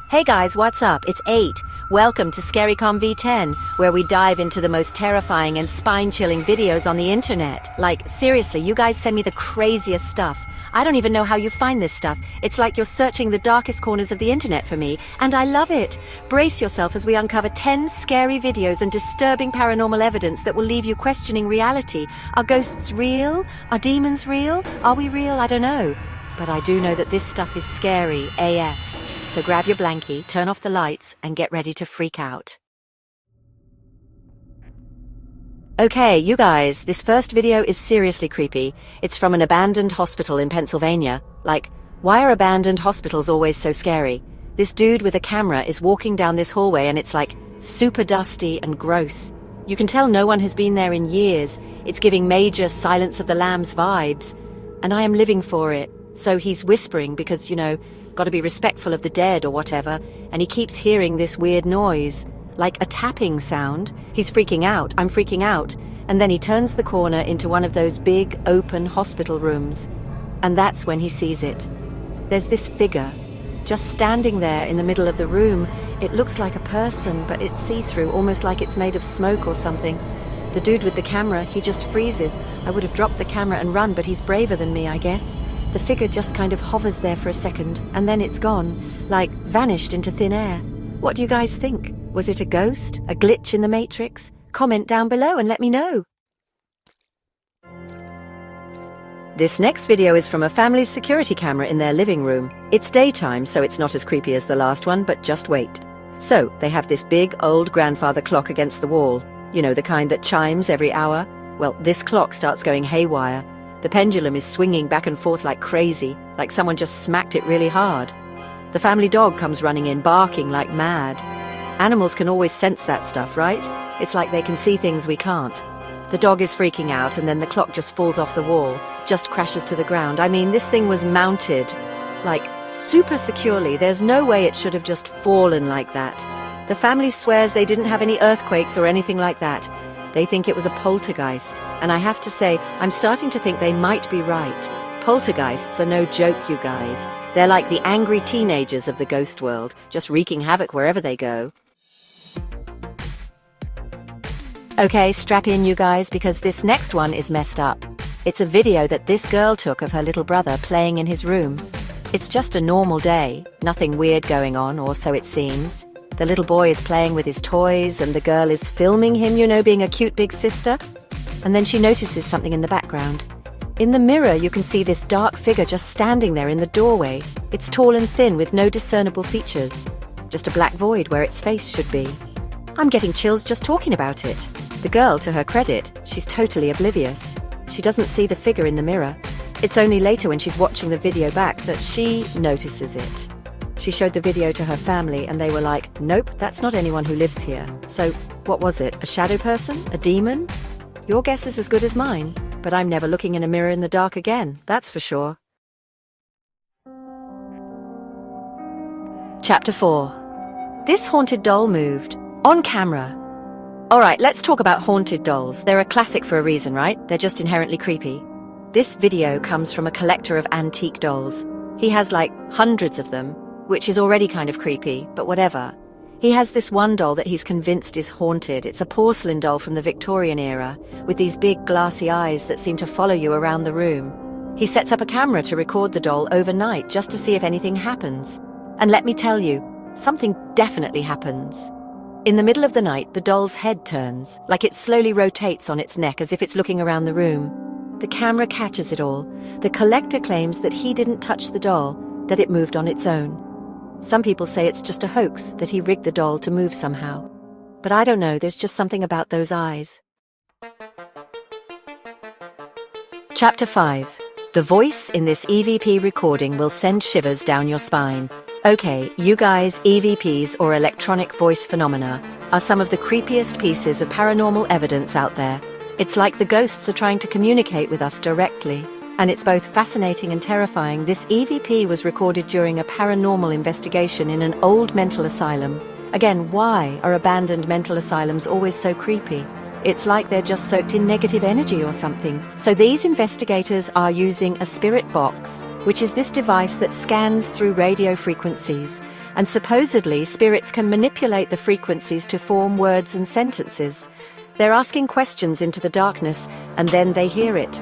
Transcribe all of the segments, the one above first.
Hey guys, what's up? It's 8. Welcome to ScaryCom V10, where we dive into the most terrifying and spine-chilling videos on the internet. Like, seriously, you guys send me the craziest stuff. I don't even know how you find this stuff. It's like you're searching the darkest corners of the internet for me, and I love it. Brace yourself as we uncover 10 scary videos and disturbing paranormal evidence that will leave you questioning reality. Are ghosts real? Are demons real? Are we real? I don't know. But I do know that this stuff is scary AF. So grab your blankie, turn off the lights, and get ready to freak out. Okay, you guys, this first video is seriously creepy. It's from an abandoned hospital in Pennsylvania. Like, why are abandoned hospitals always so scary? This dude with a camera is walking down this hallway and it's like super dusty and gross. You can tell no one has been there in years. It's giving major Silence of the Lambs vibes. And I am living for it. So he's whispering because, gotta be respectful of the dead or whatever, and he keeps hearing this weird noise, like a tapping sound. He's freaking out, I'm freaking out, and then he turns the corner into one of those big, open hospital rooms. And that's when he sees it. There's this figure, just standing there in the middle of the room. It looks like a person, but it's see-through, almost like it's made of smoke or something. The dude with the camera, he just freezes. I would have dropped the camera and run, but he's braver than me, I guess. The figure just kind of hovers there for a second, and then it's gone, like vanished into thin air. What do you guys think? Was it a ghost? A glitch in the Matrix? Comment down below and let me know. This next video is from a family's security camera in their living room. It's daytime, so it's not as creepy as the last one, but just wait. So, they have this big old grandfather clock against the wall. You know, the kind that chimes every hour? Well, this clock starts going haywire. The pendulum is swinging back and forth like crazy, like someone just smacked it really hard. The family dog comes running in, barking like mad. Animals can always sense that stuff, right? It's like they can see things we can't. The dog is freaking out, and then the clock just falls off the wall, just crashes to the ground. I mean, this thing was mounted, like, super securely. There's no way it should have just fallen like that. The family swears they didn't have any earthquakes or anything like that. They think it was a poltergeist, and I have to say, I'm starting to think they might be right. Poltergeists are no joke, you guys. They're like the angry teenagers of the ghost world, just wreaking havoc wherever they go. Okay, strap in, you guys, because this next one is messed up. It's a video that this girl took of her little brother playing in his room. It's just a normal day, nothing weird going on, or so it seems. The little boy is playing with his toys, and the girl is filming him, being a cute big sister. And then she notices something in the background. In the mirror, you can see this dark figure just standing there in the doorway. It's tall and thin with no discernible features. Just a black void where its face should be. I'm getting chills just talking about it. The girl, to her credit, she's totally oblivious. She doesn't see the figure in the mirror. It's only later when she's watching the video back that she notices it. She showed the video to her family and they were like, nope, that's not anyone who lives here. So, what was it? A shadow person? A demon? Your guess is as good as mine, but I'm never looking in a mirror in the dark again, that's for sure. Chapter 4. This haunted doll moved. On camera. Alright, let's talk about haunted dolls. They're a classic for a reason, right? They're just inherently creepy. This video comes from a collector of antique dolls. He has like hundreds of them, which is already kind of creepy, but whatever. He has this one doll that he's convinced is haunted. It's a porcelain doll from the Victorian era, with these big glassy eyes that seem to follow you around the room. He sets up a camera to record the doll overnight just to see if anything happens. And let me tell you, something definitely happens. In the middle of the night, the doll's head turns, like it slowly rotates on its neck as if it's looking around the room. The camera catches it all. The collector claims that he didn't touch the doll, that it moved on its own. Some people say it's just a hoax, that he rigged the doll to move somehow. But I don't know, there's just something about those eyes. Chapter 5. The voice in this EVP recording will send shivers down your spine. Okay, you guys, EVPs or electronic voice phenomena are some of the creepiest pieces of paranormal evidence out there. It's like the ghosts are trying to communicate with us directly. And it's both fascinating and terrifying. This EVP was recorded during a paranormal investigation in an old mental asylum. Again, why are abandoned mental asylums always so creepy? It's like they're just soaked in negative energy or something. So these investigators are using a spirit box, which is this device that scans through radio frequencies and supposedly spirits can manipulate the frequencies to form words and sentences. They're asking questions into the darkness, and then they hear it.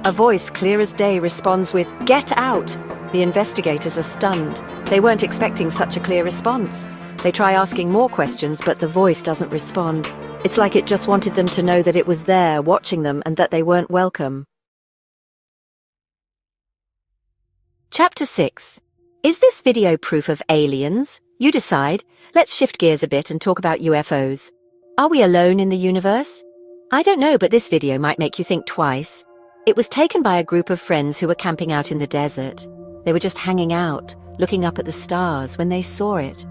A voice clear as day responds with, "Get out!" The investigators are stunned. They weren't expecting such a clear response. They try asking more questions, but the voice doesn't respond. It's like it just wanted them to know that it was there, watching them, and that they weren't welcome. Chapter 6. Is this video proof of aliens? You decide. Let's shift gears a bit and talk about UFOs. Are we alone in the universe? I don't know, but this video might make you think twice. It was taken by a group of friends who were camping out in the desert. They were just hanging out, looking up at the stars when they saw it.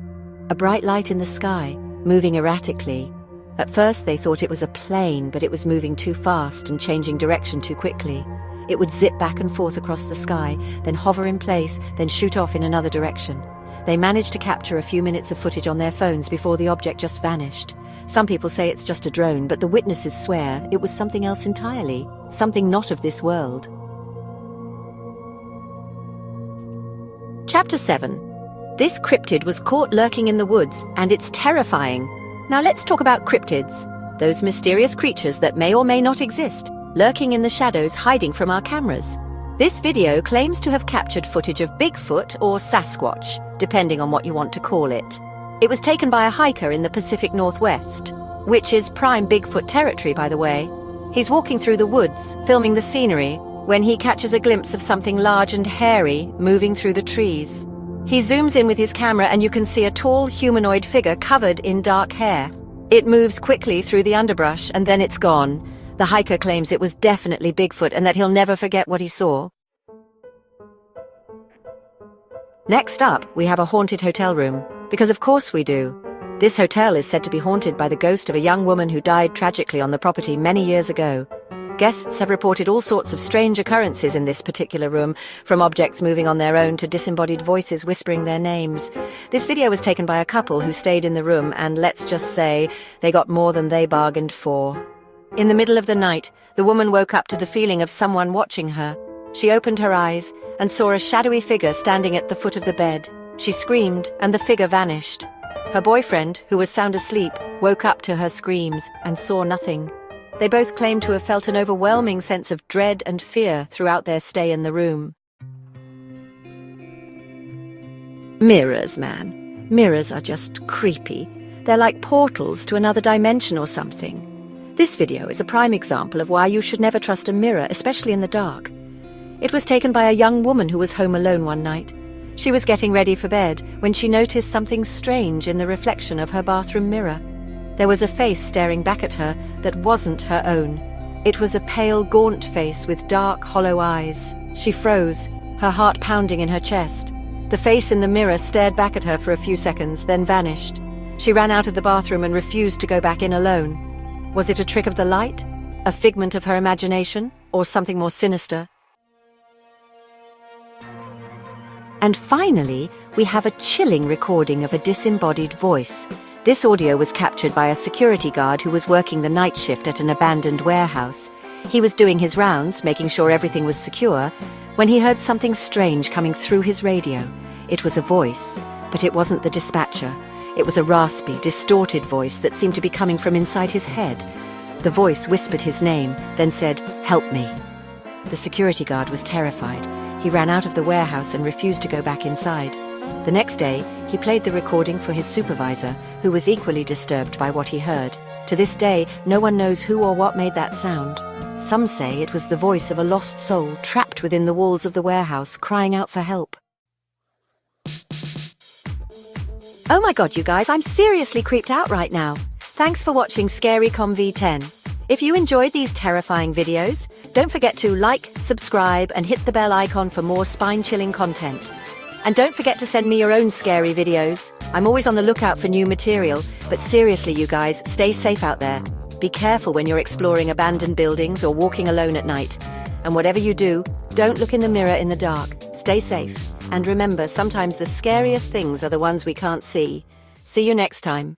A bright light in the sky, moving erratically. At first they thought it was a plane, but it was moving too fast and changing direction too quickly. It would zip back and forth across the sky, then hover in place, then shoot off in another direction. They managed to capture a few minutes of footage on their phones before the object just vanished. Some people say it's just a drone, but the witnesses swear it was something else entirely, something not of this world. Chapter 7. This cryptid was caught lurking in the woods, and it's terrifying. Now let's talk about cryptids, those mysterious creatures that may or may not exist, lurking in the shadows, hiding from our cameras. This video claims to have captured footage of Bigfoot or Sasquatch, depending on what you want to call it. It was taken by a hiker in the Pacific Northwest, which is prime Bigfoot territory, by the way. He's walking through the woods, filming the scenery, when he catches a glimpse of something large and hairy moving through the trees. He zooms in with his camera and you can see a tall humanoid figure covered in dark hair. It moves quickly through the underbrush and then it's gone. The hiker claims it was definitely Bigfoot and that he'll never forget what he saw. Next up, we have a haunted hotel room. Because of course we do. This hotel is said to be haunted by the ghost of a young woman who died tragically on the property many years ago. Guests have reported all sorts of strange occurrences in this particular room, from objects moving on their own to disembodied voices whispering their names. This video was taken by a couple who stayed in the room, and let's just say they got more than they bargained for. In the middle of the night, the woman woke up to the feeling of someone watching her. She opened her eyes and saw a shadowy figure standing at the foot of the bed. She screamed, and the figure vanished. Her boyfriend, who was sound asleep, woke up to her screams and saw nothing. They both claimed to have felt an overwhelming sense of dread and fear throughout their stay in the room. Mirrors, man. Mirrors are just creepy. They're like portals to another dimension or something. This video is a prime example of why you should never trust a mirror, especially in the dark. It was taken by a young woman who was home alone one night. She was getting ready for bed when she noticed something strange in the reflection of her bathroom mirror. There was a face staring back at her that wasn't her own. It was a pale, gaunt face with dark, hollow eyes. She froze, her heart pounding in her chest. The face in the mirror stared back at her for a few seconds, then vanished. She ran out of the bathroom and refused to go back in alone. Was it a trick of the light? A figment of her imagination? Or something more sinister? And finally, we have a chilling recording of a disembodied voice. This audio was captured by a security guard who was working the night shift at an abandoned warehouse. He was doing his rounds, making sure everything was secure, when he heard something strange coming through his radio. It was a voice, but it wasn't the dispatcher. It was a raspy, distorted voice that seemed to be coming from inside his head. The voice whispered his name, then said, "Help me." The security guard was terrified. He ran out of the warehouse and refused to go back inside. The next day, he played the recording for his supervisor, who was equally disturbed by what he heard. To this day, no one knows who or what made that sound. Some say it was the voice of a lost soul trapped within the walls of the warehouse, crying out for help. Oh my god, you guys, I'm seriously creeped out right now. Thanks for watching ScaryCom V10. If you enjoyed these terrifying videos, don't forget to like, subscribe, and hit the bell icon for more spine-chilling content. And don't forget to send me your own scary videos. I'm always on the lookout for new material, but seriously, you guys, stay safe out there. Be careful when you're exploring abandoned buildings or walking alone at night. And whatever you do, don't look in the mirror in the dark. Stay safe. And remember, sometimes the scariest things are the ones we can't see. See you next time.